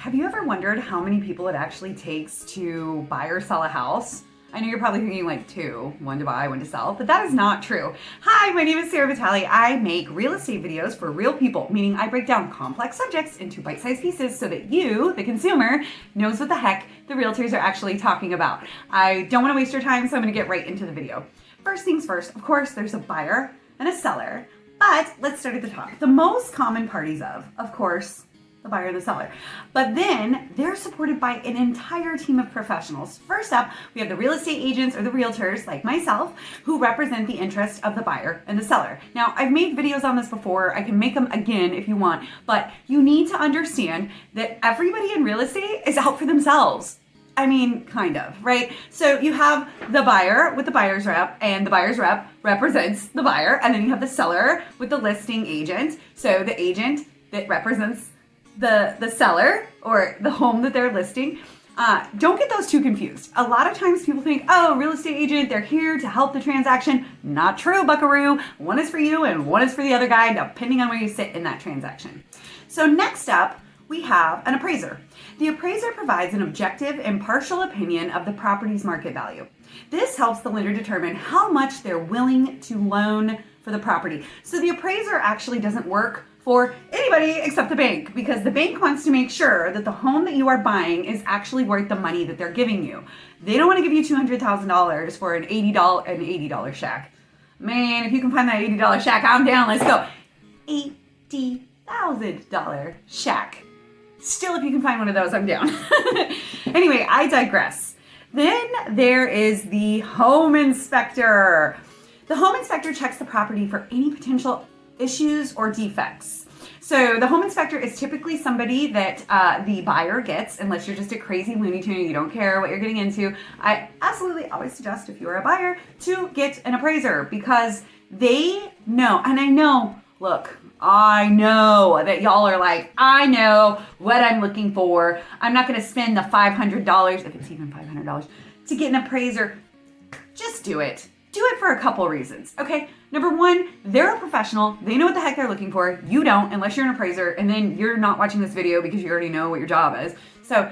Have you ever wondered how many people it actually takes to buy or sell a house? I know you're probably thinking like two, one to buy, one to sell, but that is not true. Hi, my name is Sarah Vitale. I make real estate videos for real people, meaning I break down complex subjects into bite-sized pieces so that you, the consumer, knows what the heck the realtors are actually talking about. I don't want to waste your time, so I'm going to get right into the video. First things first, of course, there's a buyer and a seller, but let's start at the top. The most common parties of course, the buyer and the seller. But then they're supported by an entire team of professionals. First up, we have the real estate agents or the realtors like myself who represent the interest of the buyer and the seller. Now, I've made videos on this before. I can make them again if you want, but you need to understand that everybody in real estate is out for themselves. I mean, kind of, right? So you have the buyer with the buyer's rep, and the buyer's rep represents the buyer, and then you have the seller with the listing agent. So the agent that represents the seller or the home that they're listing. Don't get those too confused. A lot of times people think, oh, real estate agent, they're here to help the transaction. Not true, buckaroo. One is for you and one is for the other guy, depending on where you sit in that transaction. So next up, we have an appraiser. The appraiser provides an objective, impartial opinion of the property's market value. This helps the lender determine how much they're willing to loan for the property. So the appraiser actually doesn't work for anybody except the bank, because the bank wants to make sure that the home that you are buying is actually worth the money that they're giving you. They don't want to give you $200,000 for an $80 shack. Man, if you can find that $80 shack, I'm down. Let's go. $80,000 shack. Still, if you can find one of those, I'm down. Anyway, I digress. Then there is the home inspector. The home inspector checks the property for any potential issues or defects. So the home inspector is typically somebody that the buyer gets, unless you're just a crazy Looney Tune, you don't care what you're getting into. I absolutely always suggest, if you're a buyer, to get an appraiser, because they know, and I know, look, I know that y'all are like, I know what I'm looking for. I'm not going to spend the $500, if it's even $500, to get an appraiser. Just do it. Do it for a couple reasons, okay? Number one, they're a professional. They know what the heck they're looking for. You don't, unless you're an appraiser, and then you're not watching this video because you already know what your job is. So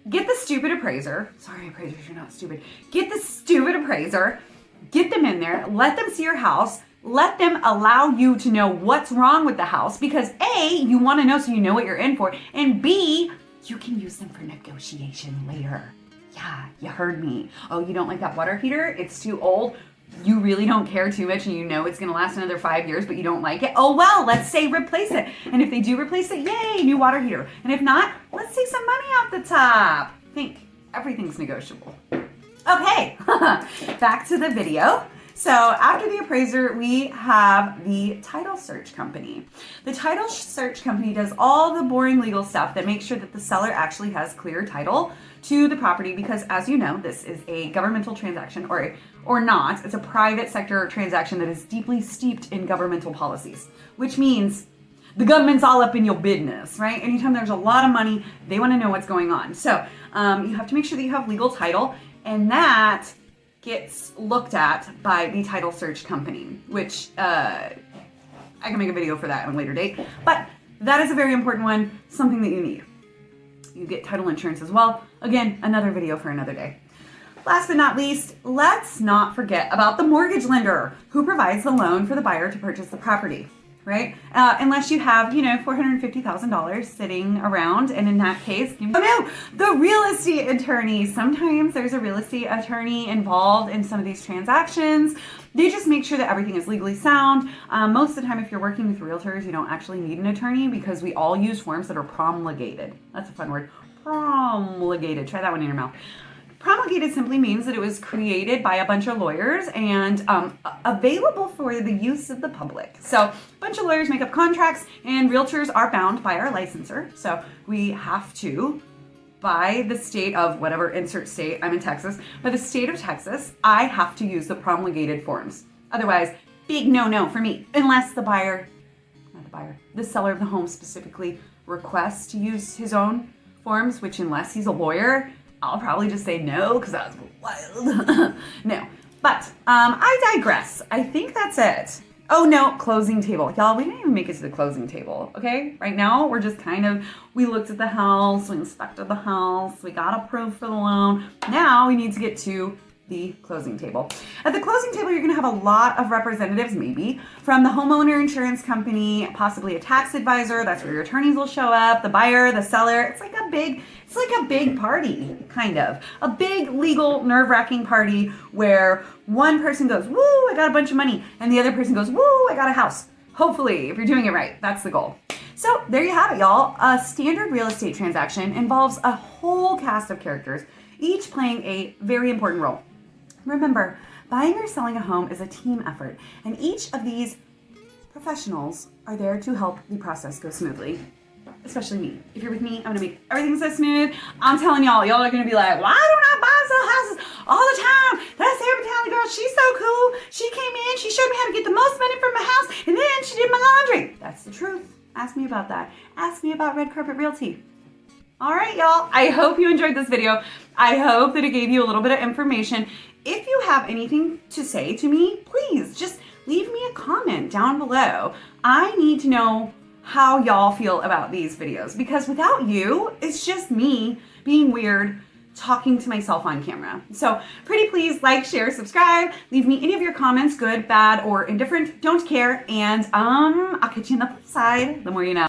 get the stupid appraiser. Sorry, appraisers, you're not stupid. Get the stupid appraiser. Get them in there. Let them see your house. Let them allow you to know what's wrong with the house, because A, you want to know so you know what you're in for, and B, you can use them for negotiation later. Yeah, you heard me. Oh, you don't like that water heater? It's too old. You really don't care too much, and you know it's going to last another 5 years, but you don't like it. Oh, well, let's say replace it. And if they do replace it, yay, new water heater. And if not, let's take some money off the top. Think everything's negotiable. Okay, back to the video. So after the appraiser, we have the title search company. The title search company does all the boring legal stuff that makes sure that the seller actually has clear title to the property, because as you know, this is a governmental transaction, or not. It's a private sector transaction that is deeply steeped in governmental policies, which means the government's all up in your business, right? Anytime there's a lot of money, they want to know what's going on. So you have to make sure that you have legal title, and that gets looked at by the title search company, which I can make a video for that on a later date. But that is a very important one, something that you need. You get title insurance as well. Again, another video for another day. Last but not least, let's not forget about the mortgage lender who provides the loan for the buyer to purchase the property, right? Unless you have, $450,000 sitting around, and in that case, the real estate attorney. Sometimes there's a real estate attorney involved in some of these transactions. They just make sure that everything is legally sound. Most of the time, if you're working with realtors, you don't actually need an attorney, because we all use forms that are promulgated. That's a fun word. Promulgated. Try that one in your mouth. Promulgated simply means that it was created by a bunch of lawyers and available for the use of the public. So a bunch of lawyers make up contracts, and realtors are bound by our licensor. So we have to, by the state of whatever, insert state, I'm in Texas, by the state of Texas, I have to use the promulgated forms. Otherwise, big no-no for me, unless the the seller of the home specifically requests to use his own forms, which unless he's a lawyer, I'll probably just say no, because that was wild. No, but I digress. I think that's it. Oh no, closing table. Y'all, we didn't even make it to the closing table, okay? Right now, we're just we looked at the house, we inspected the house, we got approved for the loan. Now we need to get to the closing table. At the closing table, you're gonna have a lot of representatives, maybe, from the homeowner insurance company, possibly a tax advisor. That's where your attorneys will show up, the buyer, the seller. It's like a big party, kind of. A big legal nerve-wracking party where one person goes, woo, I got a bunch of money, and the other person goes, woo, I got a house. Hopefully, if you're doing it right, that's the goal. So there you have it, y'all. A standard real estate transaction involves a whole cast of characters, each playing a very important role. Remember, buying or selling a home is a team effort, and each of these professionals are there to help the process go smoothly. Especially me. If you're with me, I'm gonna make everything so smooth. I'm telling y'all are gonna be like, why don't I buy and sell houses all the time? That Sarah Battaglia girl, she's so cool. She came in, she showed me how to get the most money from my house, and then she did my laundry. That's the truth. Ask me about that. Ask me about Red Carpet Realty. All right, y'all. I hope you enjoyed this video. I hope that it gave you a little bit of information. If you have anything to say to me, please just leave me a comment down below. I need to know how y'all feel about these videos, because without you, it's just me being weird, talking to myself on camera. So pretty please like, share, subscribe, leave me any of your comments, good, bad, or indifferent, don't care, and I'll catch you on the flip side, the more you know.